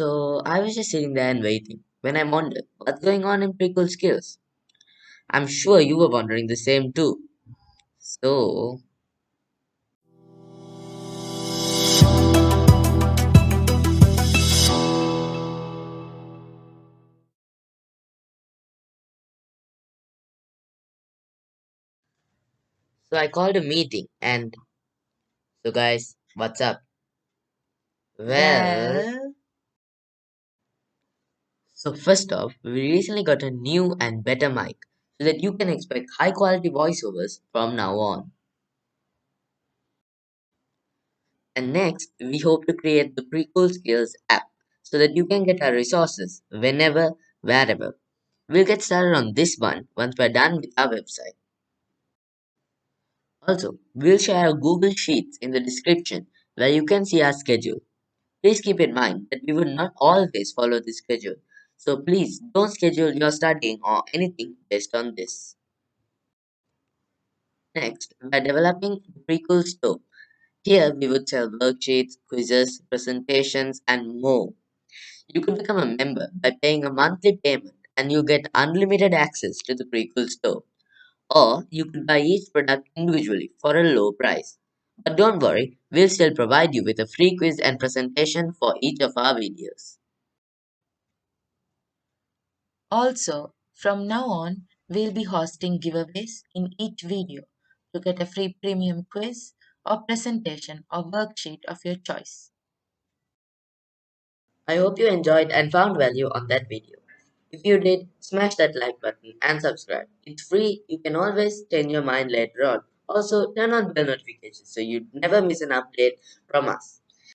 So I was just sitting there and waiting when I wondered what's going on in Precool Skillz. I'm sure you were wondering the same too. So, so I called a meeting and so guys, what's up? Well, Well, so first off, we recently got a new and better mic so that you can expect high quality voiceovers from now on. And next, we hope to create the Precool Skills app so that you can get our resources whenever, wherever. We'll get started on this one once we're done with our website. Also, we'll share our Google Sheets in the description where you can see our schedule. Please keep in mind that we will not always follow this schedule, so please don't schedule your studying or anything based on this. Next, we're developing the Precool Store. Here we would sell worksheets, quizzes, presentations, and more. You could become a member by paying a monthly payment and you get unlimited access to the Precool Store. Or you could buy each product individually for a low price. But don't worry, we'll still provide you with a free quiz and presentation for each of our videos. also, from now on, we'll be hosting giveaways in each video to get a free premium quiz or presentation or worksheet of your choice. I hope you enjoyed and found value on that video. If you did, smash that like button and subscribe. It's free, you can always change your mind later on. Also, turn on bell notifications so you never miss an update from us.